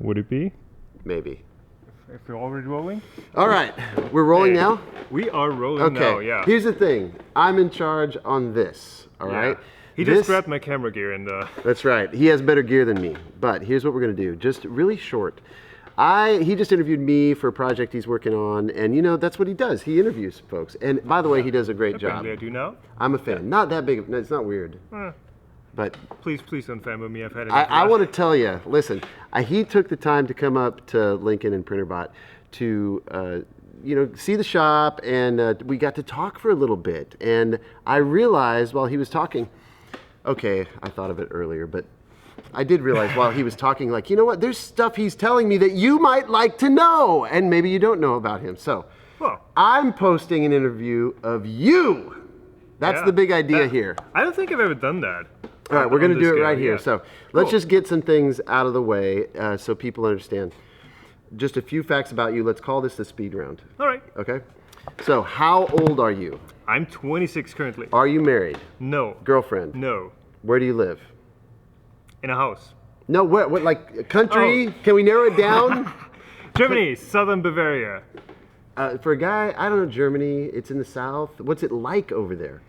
Would it be? Maybe. If we're already rolling? All right, we're rolling now? We are rolling now, yeah. Here's the thing. I'm in charge on this, all right? He just grabbed my camera gear and... That's right. He has better gear than me. But here's what we're going to do. Just really short. He just interviewed me for a project he's working on, and you know, that's what he does. He interviews folks. And by the way, he does a great job. I do now. I'm a fan. Not that big. It's not weird. But please don't fanboy me. I've had it. I want to tell you, listen, he took the time to come up to Lincoln and Printrbot to, you know, see the shop, and we got to talk for a little bit. And I realized while he was talking, okay, I thought of it earlier, but I did realize while he was talking, like, you know what, there's stuff he's telling me that you might like to know, and maybe you don't know about him. So I'm posting an interview of you. That's the big idea here. I don't think I've ever done that. All right, we're going to do it right here. So let's just get some things out of the way so people understand. Just a few facts about you. Let's call this the speed round. All right. Okay. So how old are you? I'm 26 currently. Are you married? No. Girlfriend? No. Where do you live? In a house. No, what like country? Oh. Can we narrow it down? Germany, southern Bavaria. For a guy, I don't know, Germany, it's in the south. What's it like over there?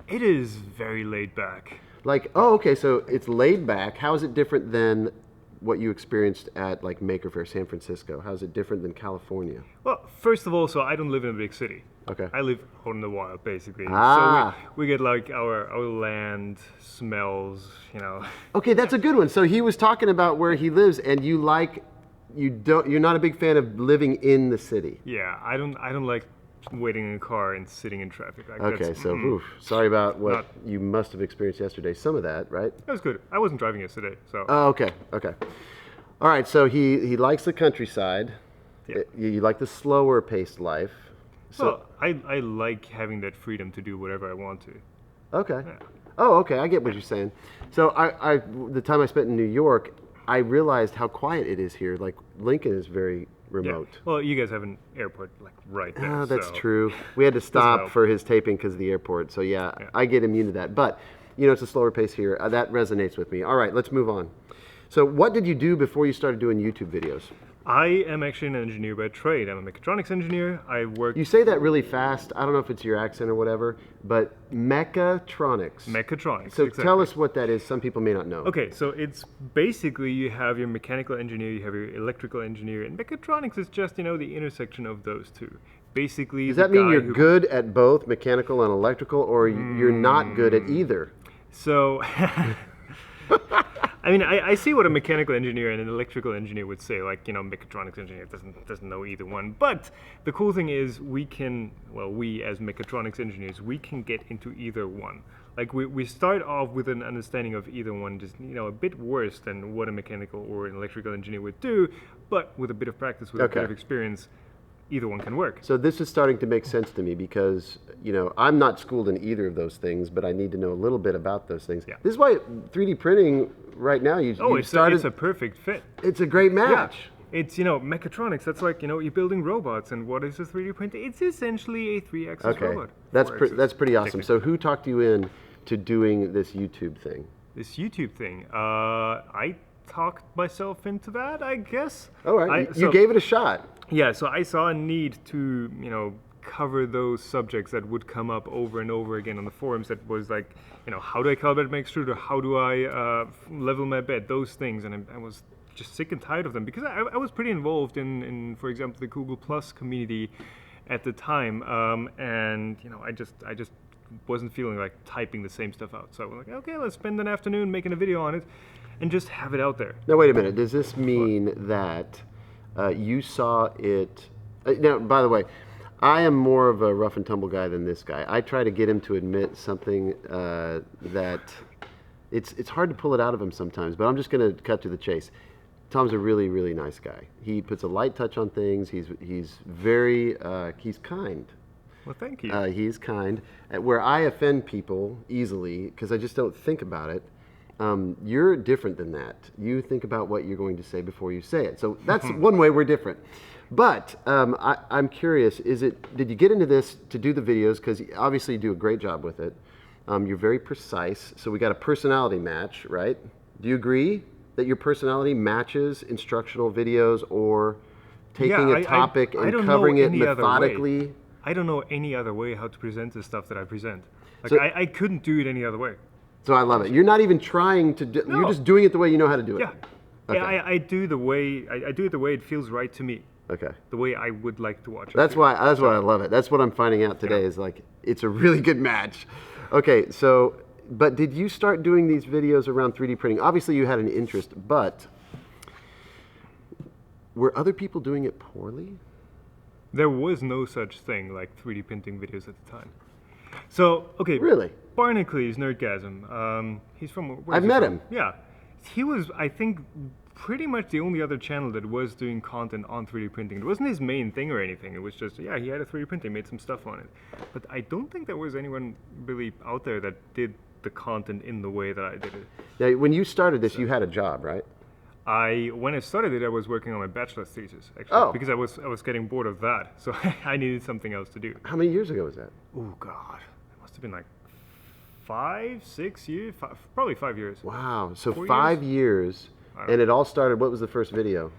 It is very laid back. Like, oh, okay, so it's laid back. How is it different than what you experienced at like Maker Faire, San Francisco? How is it different than California? Well, first of all, so I don't live in a big city. Okay. I live out in the wild, basically. Ah. So we get like our land smells, you know. Okay, that's a good one. So he was talking about where he lives, and you're not a big fan of living in the city. Yeah, I don't like waiting in a car and sitting in traffic. Like okay, so sorry about what you must have experienced yesterday. Some of that, right? That was good. I wasn't driving yesterday, so. Oh, okay. All right, so he likes the countryside. Yeah. You like the slower paced life. So well, I like having that freedom to do whatever I want to. Okay. Yeah. Oh, okay. I get what you're saying. So the time I spent in New York, I realized how quiet it is here. Like Lincoln is very remote. Yeah. Well, you guys have an airport like right there. Oh, that's true. We had to stop for his taping because of the airport. So yeah, I get immune to that. But you know, it's a slower pace here. That resonates with me. All right, let's move on. So what did you do before you started doing YouTube videos? I am actually an engineer by trade. I'm a mechatronics engineer. I work... You say that really fast. I don't know if it's your accent or whatever, but mechatronics. Mechatronics, So tell us what that is. Some people may not know. Okay, so it's basically you have your mechanical engineer, you have your electrical engineer, and mechatronics is just, you know, the intersection of those two. Basically, does that mean you're good at both mechanical and electrical, or you're not good at either? So... I mean, I see what a mechanical engineer and an electrical engineer would say, like, you know, mechatronics engineer doesn't know either one. But the cool thing is we as mechatronics engineers, we can get into either one. Like we start off with an understanding of either one, just, you know, a bit worse than what a mechanical or an electrical engineer would do, but with a bit of practice, with a bit of experience, either one can work. So this is starting to make sense to me because, you know, I'm not schooled in either of those things, but I need to know a little bit about those things. Yeah. This is why 3D printing right now, it's a perfect fit. It's a great match. Yeah. It's, you know, mechatronics, that's like, you know, you're building robots, and what is a 3D printer? It's essentially a 3-axis robot. That's pretty awesome. So who talked you in to doing this YouTube thing? This YouTube thing? I talked myself into that, I guess. All right, you gave it a shot. Yeah, so I saw a need to, you know, cover those subjects that would come up over and over again on the forums. That was like, you know, how do I calibrate my extruder? How do I level my bed? Those things, and I was just sick and tired of them because I was pretty involved in, for example, the Google Plus community at the time, and you know, I just wasn't feeling like typing the same stuff out. So I was like, okay, let's spend an afternoon making a video on it, and just have it out there. Now wait a minute. Does this mean that you saw it? Now, by the way, I am more of a rough and tumble guy than this guy. I try to get him to admit something that it's hard to pull it out of him sometimes, but I'm just going to cut to the chase. Tom's a really, really nice guy. He puts a light touch on things. He's very, he's kind. Well, thank you. He's kind. Where I offend people easily, because I just don't think about it, you're different than that. You think about what you're going to say before you say it. So that's one way we're different. But I'm curious, did you get into this to do the videos? Because obviously you do a great job with it. You're very precise. So we got a personality match, right? Do you agree? that your personality matches instructional videos or taking a topic and don't covering know it any other way. methodically? I don't know any other way how to present the stuff that I present. Like So- I couldn't do it any other way. So I love it. You're not even trying to do, you're No. just doing it the way you know how to do it. Yeah. Okay. Yeah, I do the way I do it the way it feels right to me. Okay. The way I would like to watch it. That's why I love it. That's what I'm finding out today is like it's a really good match. Okay, so but did you start doing these videos around 3D printing? Obviously you had an interest, but were other people doing it poorly? There was no such thing like 3D printing videos at the time. So, okay. Really? Barnacles, Nerdgasm. He's from. Where's I've he met from? him. Yeah. He was, I think, pretty much the only other channel that was doing content on 3D printing. It wasn't his main thing or anything. It was just, yeah, he had a 3D printer, made some stuff on it. But I don't think there was anyone really out there that did the content in the way that I did it. Now, when you started this, you had a job, right? When I started it, I was working on my bachelor's thesis, actually, Oh. because I was getting bored of that. So I needed something else to do. How many years ago was that? Oh, God. It must have been like 5, 6 years, probably 5 years. Wow. So 4 5 years, and it all started. What was the first video?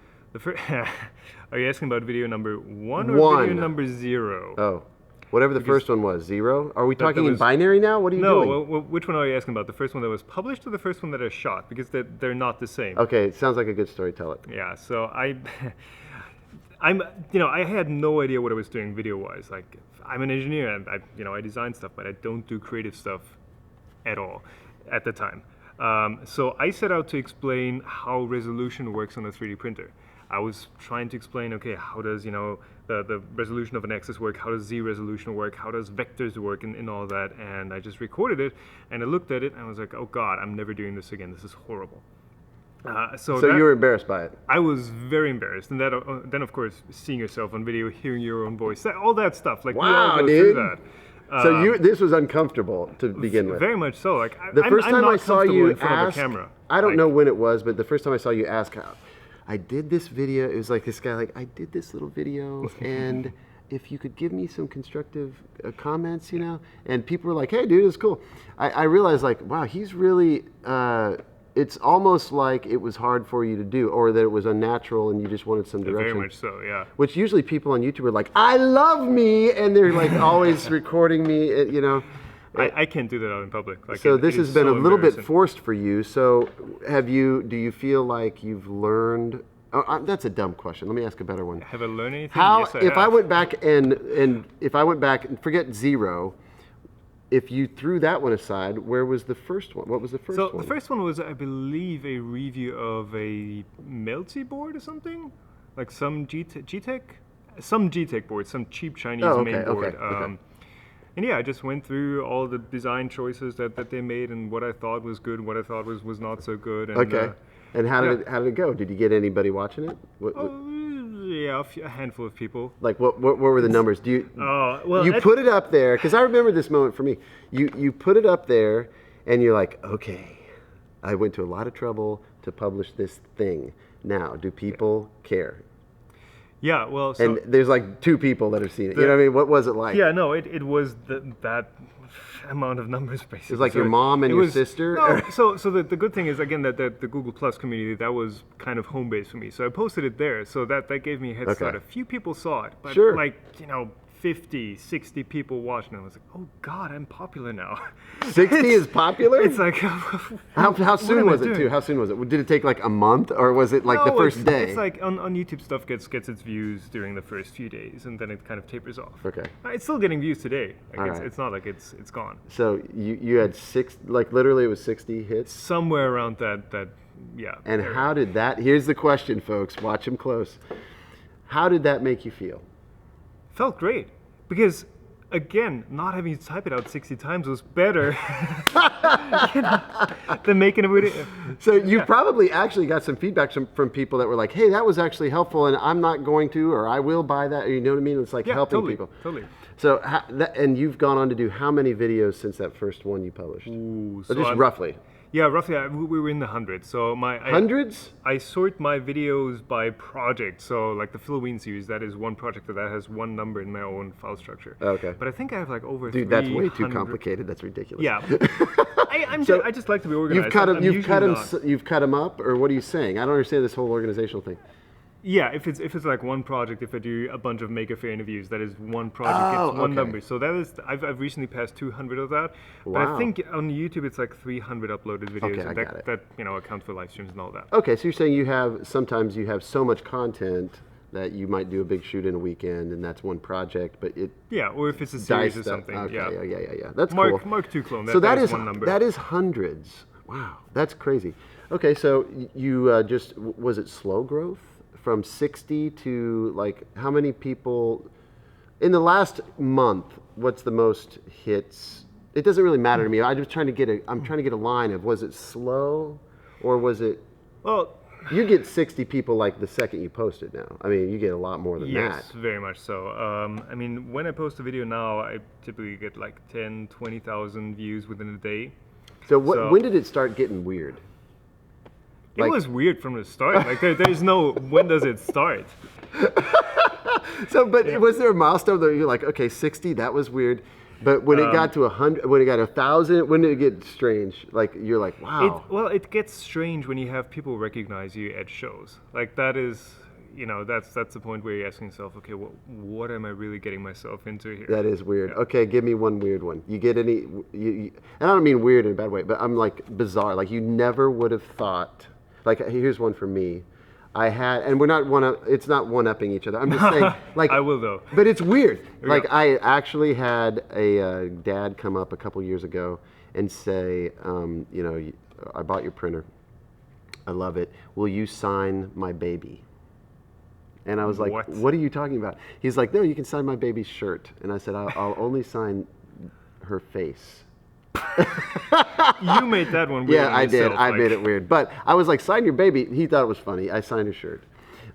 Are you asking about video number 1 or One. video number 0? Oh, whatever the first one was. 0. Are we talking in was- binary now? What are you doing? No, well, which one are you asking about? The first one that was published or the first one that I shot? Because they're not the same. Okay, it sounds like a good story. Tell it. Yeah, so I had no idea what I was doing video-wise. Like, I'm an engineer and I design stuff, but I don't do creative stuff at all at the time. So I set out to explain how resolution works on a 3D printer. I was trying to explain, okay, how does, the resolution of an axis work? How does Z resolution work? How does vectors work and all that? And I just recorded it and I looked at it and I was like, oh God, I'm never doing this again. This is horrible. So you were embarrassed by it. I was very embarrassed. And then of course, seeing yourself on video, hearing your own voice, all that stuff. Like, we all Wow, go dude. through that. So this was uncomfortable to begin with. Very much so. Like, The first I'm time not I saw comfortable you in front of a ask, camera. I don't Like, know when it was, but the first time I saw you ask, I did this video. It was like this guy, like, I did this little video, and if you could give me some constructive comments, and people were like, hey, dude, it's cool. I realized, like, wow, he's really. It's almost like it was hard for you to do, or that it was unnatural, and you just wanted some direction. Very much so, yeah. Which usually people on YouTube are like, I love me, and they're like always recording me, I can't do that out in public. Like, So it this is has been a so little bit embarrassing. forced for you. So do you feel like you've learned? That's a dumb question. Let me ask a better one. Have I learned anything? How, Yes, I if I have. went back and if I went back and forget 0, if you threw that one aside, where was the first one? What was the first So one? the first one was, I believe, a review of a Melty board or something, like some G-Tech board, some cheap Chinese main board. okay. And yeah, I just went through all the design choices that they made and what I thought was good, what I thought was not so good. And, Okay. And how did it go? Did you get anybody watching it? Yeah, a handful of people. Like what were the numbers? Do you Well, you put it up there? Because I remember this moment for me. You put it up there, and you're like, okay, I went to a lot of trouble to publish this thing. Now, do people care? Yeah, well, so And there's like 2 people that have seen it. You know what I mean? What was it like? yeah, no, it was that amount of numbers basically. It was like So your mom and it your was- sister? No, so the good thing is again that the Google Plus community, that was kind of home base for me. So I posted it there, so that gave me a head start. Okay. A few people saw it, but Sure. like 50, 60 people watching it. I was like, oh God, I'm popular now. 60 is popular? It's like How what soon am I was it doing? too? How soon was it? Did it take like a month, or was it like the No, first day? It's like on YouTube stuff gets its views during the first few days, and then it kind of tapers off. Okay. It's still getting views today. Like All it's, right. it's not like it's gone. So you had 6, like literally it was 60 hits? Somewhere around that yeah. And area. how did that, here's the question, folks, watch him close. How did that make you feel? Felt great because again, not having to type it out 60 times was better than making a video. So you probably actually got some feedback from people that were like, hey, that was actually helpful, and I'm not going to, or I will buy that, you know what I mean? It's like Yeah, helping totally, people. totally. So, and you've gone on to do how many videos since that first one you published? Ooh, Or so just I'm- roughly. Yeah, roughly, we were in the hundreds. So Hundreds? I sort my videos by project. So like the Philoween series, that is one project that has one number in my own file structure. Okay. But I think I have like over Dude, 300. that's way too complicated. That's ridiculous. Yeah. I just like to be organized. You've cut them up, or what are you saying? I don't understand this whole organizational thing. Yeah, if it's like one project, if I do a bunch of Maker Faire interviews, that is one project, it's one number. So that is, I've recently passed 200 of that. But I Wow. think on YouTube it's like 300 uploaded videos, Okay, and I got it. that accounts for live streams and all that. Okay, so you're saying sometimes you have so much content that you might do a big shoot in a weekend, and that's one project, but it Yeah, or if it's a series or diced up. something. Okay, Yeah. yeah. That's Mark cool. Mark II clone. So that is one number. that is hundreds. Wow, that's crazy. Okay, so you was it slow growth from 60 to like how many people in the last month? What's the most hits? It doesn't really matter to me. I'm trying to get a line of, was it slow or was it? Well, You get 60 people like the second you post it now. I mean, you get a lot more than yes, that. very much so. I mean, when I post a video now, I typically get like 10, 20,000 views within a day. So So- when did it start getting weird? It Like- was weird from the start. Like there's no when does it start? So, but was there a milestone that you're like, okay, 60, that was weird, but when it got to 100, when it got 1,000, when did it get strange? Like you're like, wow. It gets strange when you have people recognize you at shows. Like that is, that's the point where you're asking yourself, okay, what am I really getting myself into here? That is weird. Okay, give me one weird one. You get any? And I don't mean weird in a bad way, but I'm like bizarre. Like you never would have thought. Like here's one for me. I had, and we're not it's not one-upping each other. I'm just saying, like I will though. But it's weird. we Like go. I actually had a dad come up a couple years ago and say, I bought your printer. I love it. Will you sign my baby? And I was like, what are you talking about? He's like, no, you can sign my baby's shirt. And I said, I'll only sign her face. You made that one weird. Yeah, on I did. yourself, I like- made it weird. But I was like, sign your baby. He thought it was funny. I signed her shirt.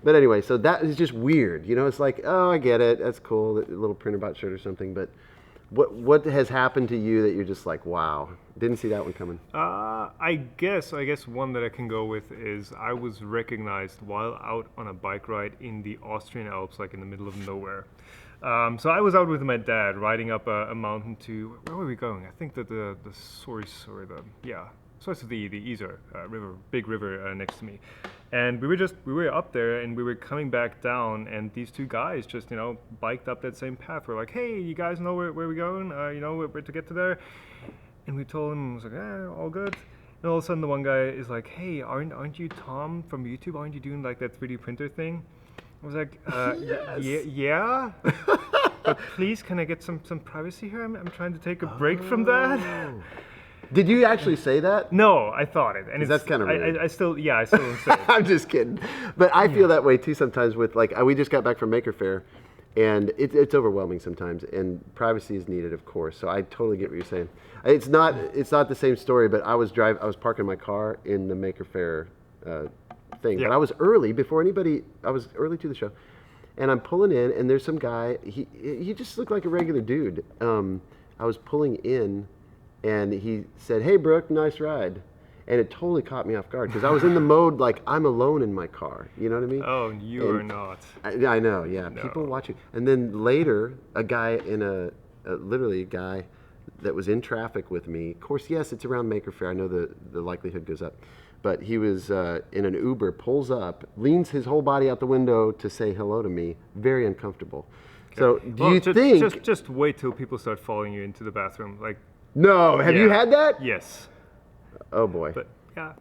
But anyway, so that is just weird. It's like, oh, I get it. That's cool. A little Printrbot shirt or something. But what has happened to you that you're just like, wow, didn't see that one coming? I guess one that I can go with is I was recognized while out on a bike ride in the Austrian Alps, like in the middle of nowhere. So I was out with my dad riding up a mountain to, where were we going? I think that the source of the Isar river, big river next to me. And we were up there and we were coming back down, and these two guys just, biked up that same path. We're like, hey, you guys know where we're going? Where to get to there? And we told him, I was like, all good. And all of a sudden the one guy is like, hey, aren't you Tom from YouTube? Aren't you doing like that 3D printer thing? I was like, yeah. But please, can I get some privacy here? I'm trying to take a break from that. Did you actually say that? No, I thought it, and that's kinda rude. I still don't say it. I'm just kidding. But I feel that way too sometimes with like, we just got back from Maker Faire, and it's overwhelming sometimes, and privacy is needed, of course. So I totally get what you're saying. It's not the same story, but I was parking my car in the Maker Faire thing, Yeah. but I was early I was early to the show, and I'm pulling in, and there's some guy, he just looked like a regular dude. I was pulling in, and he said, hey Brook, nice ride. And it totally caught me off guard because I was in the mode like I'm alone in my car. You know what I mean? Oh, you are not. I know, yeah. No. People watching. And then later, a guy literally a guy that was in traffic with me. Of course, yes, it's around Maker Faire. I know the likelihood goes up. But he was in an Uber, pulls up, leans his whole body out the window to say hello to me. Very uncomfortable. So do you think... Just wait till people start following you into the bathroom. Like, No, have you Yeah. had that? yes. Oh boy, But yeah.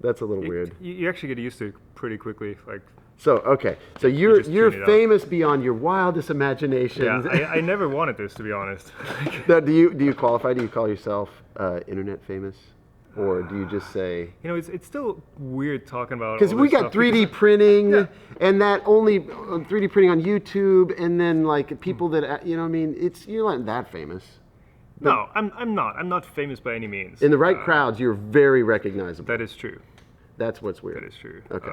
that's a little weird. You actually get used to it pretty quickly. Like, So okay, so you're just tune it up. famous beyond your wildest imaginations. yeah, I never wanted this, to be honest. Now, do you qualify? Do you call yourself internet famous, or do you just say? It's still weird talking about. Because all we this got stuff 3D printing, Yeah. and that only 3D printing on YouTube, and then like people that you're not that famous. No, I'm not. I'm not famous by any means. In the right crowds, you're very recognizable. That is true. That's what's weird. That is true. Okay.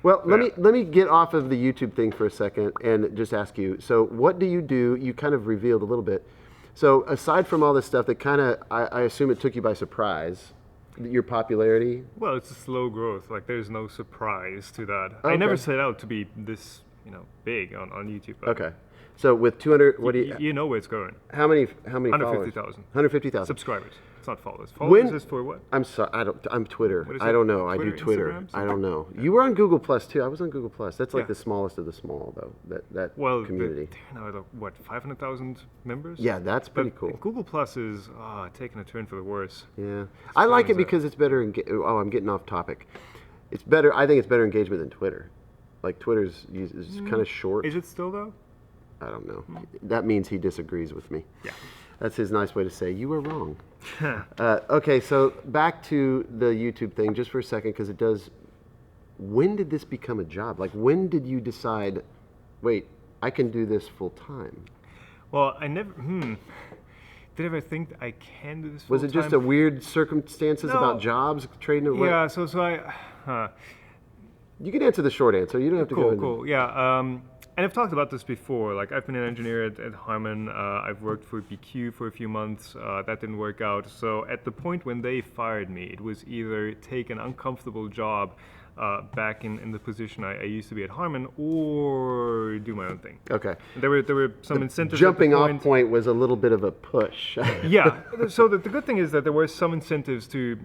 Well, yeah. let me get off of the YouTube thing for a second and just ask you. So, what do? You kind of revealed a little bit. So, aside from all this stuff that kind of, I assume it took you by surprise. Your popularity? Well, it's a slow growth. Like there's no surprise to that. I Okay. never set out to be this, big on YouTube. But Okay. So with 200, what do you? you know where it's going. How many followers? 150,000 150,000 subscribers. It's not followers. Followers When- is for what? I'm sorry. I'm Twitter. What is I it? don't know. I do Twitter, Twitter. Instagram, I don't know. You were on Google Plus too. I was on Google Plus. That's like Yeah. the smallest of the small, though. That Well, community. they're now at, what, 500,000 members? Yeah, that's pretty But cool. Google Plus is taking a turn for the worse. Yeah, I like it fun, is it? because it's better. Oh, I'm getting off topic. It's better. I think it's better engagement than Twitter. Like Twitter's is kind of short. Is it still though? I don't know. That means he disagrees with me. Yeah. That's his nice way to say you were wrong. Okay, so back to the YouTube thing just for a second, because it does. When did this become a job? Like, when did you decide? Wait, I can do this full time. Well, I never. Did I ever think that I can do this? Was it just a weird circumstances No. about jobs trading away? Yeah. So I. You can answer the short answer. You don't have to go Cool. into. Cool. Yeah. And I've talked about this before. Like I've been an engineer at Harman. I've worked for BQ for a few months. That didn't work out. So at the point when they fired me, it was either take an uncomfortable job back in the position I used to be at Harman, or do my own thing. Okay. There were some incentives. Jumping at the off point. point was a little bit of a push. Yeah. So the good thing is that there were some incentives to,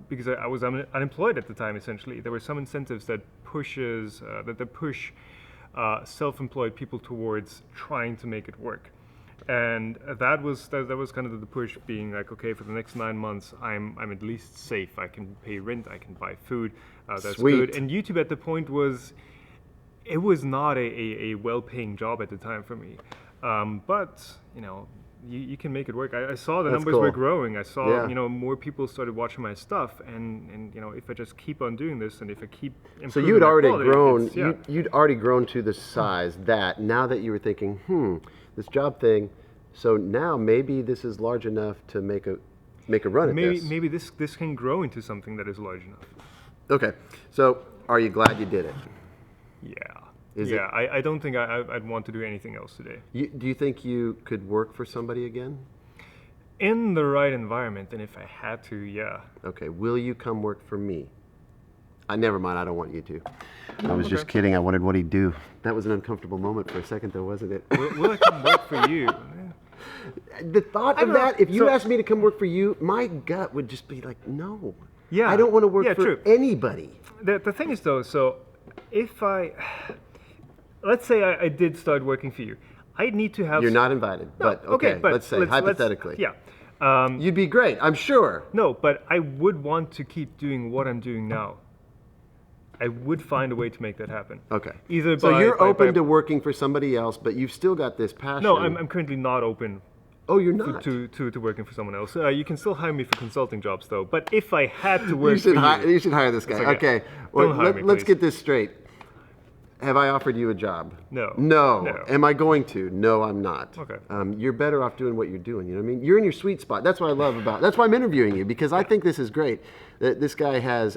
because I was unemployed at the time. Essentially, there were some incentives that push self-employed people towards trying to make it work, and that was kind of the push, being like, okay, for the next 9 months, I'm at least safe. I can pay rent. I can buy food. That's Sweet. good. And YouTube at the point was not a well-paying job at the time for me, but you can make it work. I saw the That's numbers were cool. growing. I saw, Yeah. more people started watching my stuff, and if I just keep on doing this, and if I keep improving So you had my already quality, grown. it's- yeah. You'd already grown to the size that now that you were thinking, this job thing. So now maybe this is large enough to make a run at this. Maybe this can grow into something that is large enough. Okay. So are you glad you did it? Yeah. Is yeah. I don't think I'd want to do anything else today. Do you think you could work for somebody again? In the right environment, and if I had to, yeah. Okay. Will you come work for me? Never mind. I don't want you to. I was just Okay. kidding. I wondered what he'd do. That was an uncomfortable moment for a second, though, wasn't it? Will I come work for you? The thought I of don't know. that, if you So- asked me to come work for you, my gut would just be like, no. Yeah. I don't want to work Yeah, for true. anybody. The thing is, though, so if let's say I did start working for you, I'd need to have. You're not invited, No, but okay, but let's say hypothetically. yeah. You'd be great, I'm sure. No, but I would want to keep doing what I'm doing now. I would find a way to make that happen. Okay. Either So by, you're by- open by- to working for somebody else, but you've still got this passion. No, I'm currently not open Oh, you're to, not. to working for someone else. You can still hire me for consulting jobs, though. But if I had to You work should, for you should hire this guy. It's Okay. okay. Well, Don't hire me, let's please. get this straight. Have I offered you a job? No. No. No. Am I going to? No, I'm not. Okay. You're better off doing what you're doing. You know what I mean? You're in your sweet spot. That's what I love about. That's why I'm interviewing you, because I think this is great. That this guy has,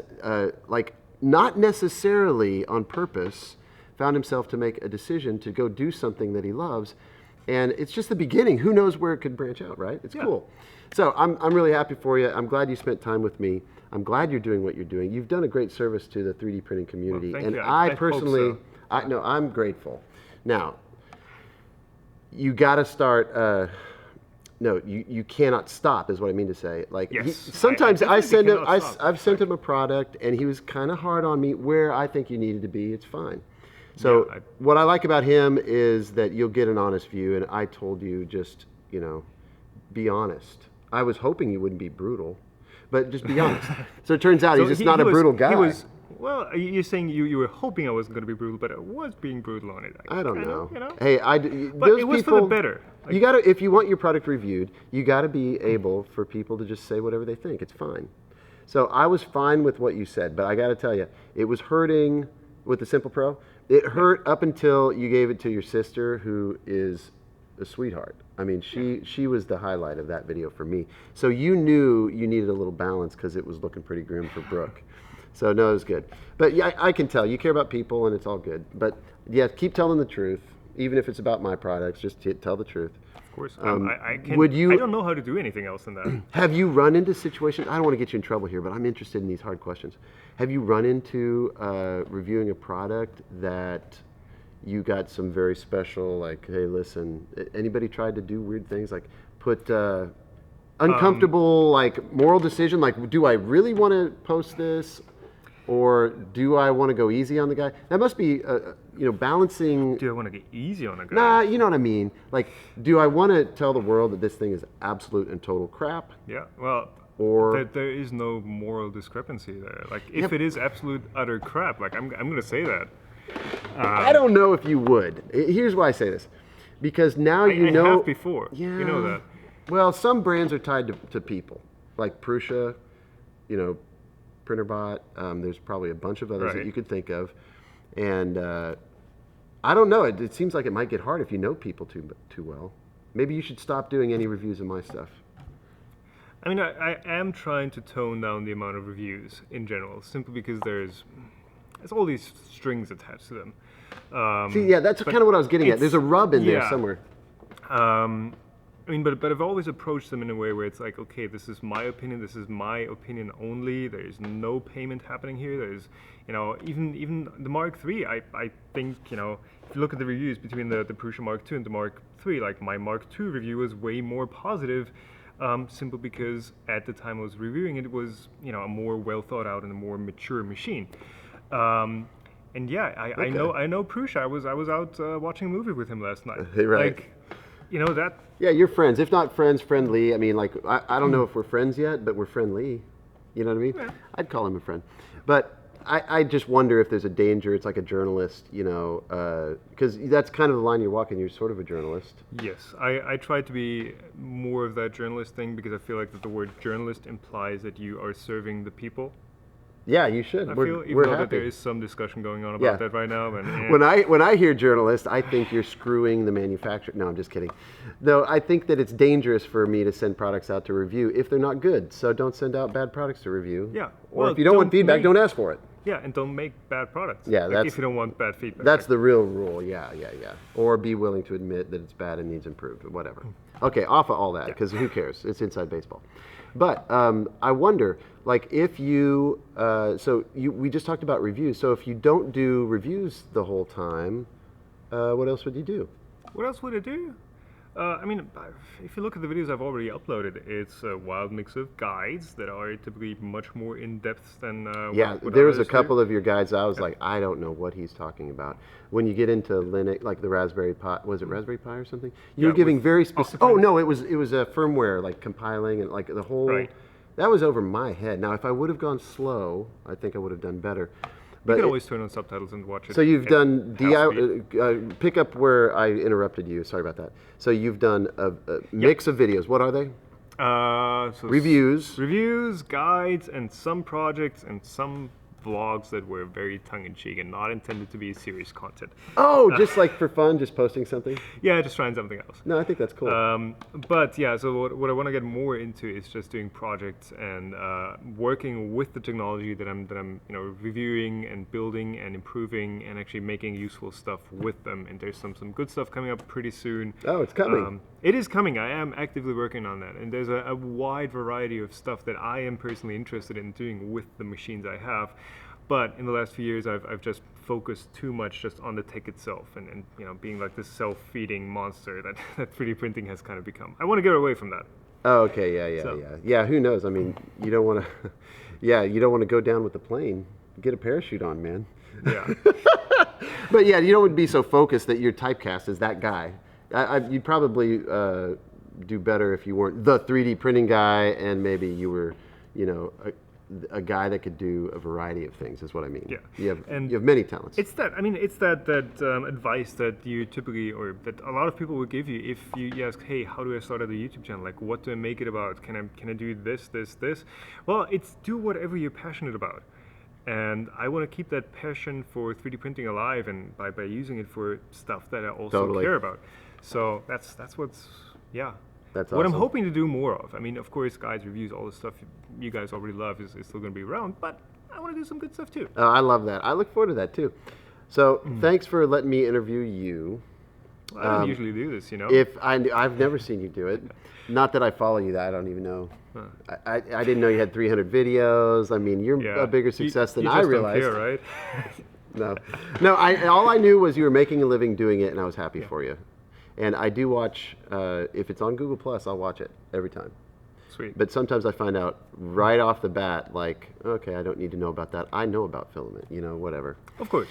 not necessarily on purpose, found himself to make a decision to go do something that he loves, and it's just the beginning. Who knows where it could branch out, right? It's Yeah. cool. So I'm really happy for you. I'm glad you spent time with me. I'm glad you're doing what you're doing. You've done a great service to the 3D printing community, thank and you. I I hope personally, so. I'm grateful. Now, you got to start. No, you cannot stop, is what I mean to say. Like Yes, sometimes I I send him. definitely cannot stop. I've sent him a product, and he was kind of hard on me where I think you needed to be. It's fine. So Yeah, what I like about him is that you'll get an honest view, and I told you just be honest. I was hoping you wouldn't be brutal, but just be honest. So it turns out he's just not a brutal guy. He was. Well, you're saying you were hoping I wasn't going to be brutal, but I was being brutal on it. I don't know. You know? Hey, But those it was people, for the better. You got to, if you want your product reviewed, you got to be able for people to just say whatever they think. It's fine. So I was fine with what you said, but I got to tell you, it was hurting with the Simple Pro. It hurt up until you gave it to your sister, who is a sweetheart. I mean, she was the highlight of that video for me. So you knew you needed a little balance because it was looking pretty grim for Brook. So no, it was good. But yeah, I can tell you care about people, and it's all good. But yeah, keep telling the truth. even if it's about my products. Just tell the truth. Of course. I don't know how to do anything else than that. Have you run into situations? I don't want to get you in trouble here, but I'm interested in these hard questions. Have you run into reviewing a product that you got some very special, like, hey, listen, anybody tried to do weird things, like put uncomfortable, like moral decision, like, do I really want to post this? Or do I want to go easy on the guy? That must be, balancing. Do I want to get easy on a guy? Nah, you know what I mean. Like, do I want to tell the world that this thing is absolute and total crap? Yeah, well, or there is no moral discrepancy there. Like, if it is absolute utter crap, like I'm going to say that. I don't know if you would. Here's why I say this, because now I have before. Yeah, you know that. Well, some brands are tied to people, like Prusa, Printrbot. There's probably a bunch of others that you could think of, and I don't know. It seems like it might get hard if you know people too well. Maybe you should stop doing any reviews of my stuff. I mean, I am trying to tone down the amount of reviews in general, simply because there's all these strings attached to them. See, yeah, that's kind of what I was getting at. There's a rub in there somewhere. I mean, but I've always approached them in a way where it's like, okay, this is my opinion. This is my opinion only. There is no payment happening here. There's, even the Mark III. I think, if you look at the reviews between the Prusa Mark II and the Mark III, like my Mark II review was way more positive, simply because at the time I was reviewing it, it was, a more well thought out and a more mature machine. And yeah, I know Prusa. I was out watching a movie with him last night. Right. Like, that. Yeah, you're friends. If not friends, friendly. I mean, like, I don't know if we're friends yet, but we're friendly. You know what I mean? Yeah. I'd call him a friend. But I just wonder if there's a danger. It's like a journalist, because that's kind of the line you're walking. You're sort of a journalist. Yes, I try to be more of that journalist thing, because I feel like that the word journalist implies that you are serving the people. Yeah, you should. I feel even though that there is some discussion going on about that right now. And, When I hear journalist, I think you're screwing the manufacturer. No, I'm just kidding. Though I think that it's dangerous for me to send products out to review if they're not good. So don't send out bad products to review. Yeah. Or if you don't want feedback, don't ask for it. Yeah, and don't make bad products. Yeah, if you don't want bad feedback. That's the real rule. Yeah. Or be willing to admit that it's bad and needs improved, or whatever. Okay, off of all that, because who cares? It's inside baseball. But I wonder, like, if you, we just talked about reviews. So if you don't do reviews the whole time, what else would you do? What else would I do? I mean, if you look at the videos I've already uploaded, it's a wild mix of guides that are typically much more in depth than what there was a others couple of your guides I was like, I don't know what he's talking about. When you get into Linux, like the Raspberry Pi, was it Raspberry Pi or something? You were giving very specific. Oh no, it was a firmware, like compiling and like the whole. Right. That was over my head. Now, if I would have gone slow, I think I would have done better. But you can always turn on subtitles and watch it. So you've done pick up where I interrupted you. Sorry about that. So you've done a mix of videos. What are they? Reviews, guides, and some projects and some vlogs that were very tongue-in-cheek and not intended to be serious content. Oh, just like for fun, just posting something? Yeah, just trying something else. No, I think that's cool. But yeah, so what I want to get more into is just doing projects and working with the technology that I'm reviewing and building and improving and actually making useful stuff with them. And there's some good stuff coming up pretty soon. Oh, it's coming. It is coming. I am actively working on that. And there's a wide variety of stuff that I am personally interested in doing with the machines I have. But in the last few years, I've just focused too much just on the tech itself and being like this self-feeding monster that 3D printing has kind of become. I want to get away from that. Oh, okay, yeah. Who knows? I mean, you don't want to, you don't want to go down with the plane. Get a parachute on, man. Yeah. But yeah, you don't want to be so focused that you're typecast as that guy. You'd probably do better if you weren't the 3D printing guy and maybe you were, a guy that could do a variety of things is what I mean. Yeah. You have many talents. It's that advice that you typically, or that a lot of people will give you if you ask, hey, how do I start a YouTube channel? Like, what do I make it about? Can I do this? Well, it's do whatever you're passionate about. And I want to keep that passion for 3D printing alive, and by using it for stuff that I also care about. So that's what's, yeah. That's what awesome. I'm hoping to do more of. I mean, of course, guides, reviews, all the stuff you guys already love is still going to be around, but I want to do some good stuff too. I love that. I look forward to that too. So thanks for letting me interview you. I don't usually do this, you know. I've never seen you do it. Not that I follow you. That I don't even know. I didn't know you had 300 videos. I mean, you're a bigger success than you I just realized. Don't care, right? No. All I knew was you were making a living doing it, and I was happy for you. And I do watch. If it's on Google Plus, I'll watch it every time. Sweet. But sometimes I find out right off the bat, like, okay, I don't need to know about that. I know about filament, whatever. Of course.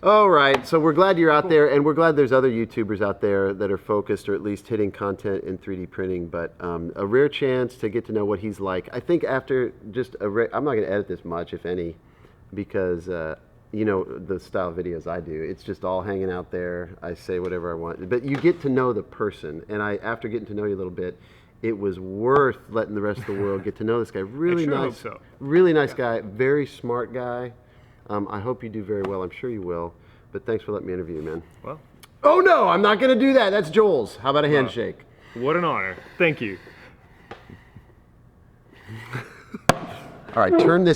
All right, so we're glad you're out there, and we're glad there's other YouTubers out there that are focused or at least hitting content in 3D printing, but a rare chance to get to know what he's like. I think after just I'm not going to edit this much, if any, because, the style of videos I do, it's just all hanging out there. I say whatever I want, but you get to know the person, and after getting to know you a little bit, it was worth letting the rest of the world get to know this guy. Really nice, really nice guy, very smart guy. I hope you do very well. I'm sure you will. But thanks for letting me interview you, man. Well. Oh no, I'm not going to do that. That's Joel's. How about a handshake? What an honor. Thank you. All right, turn this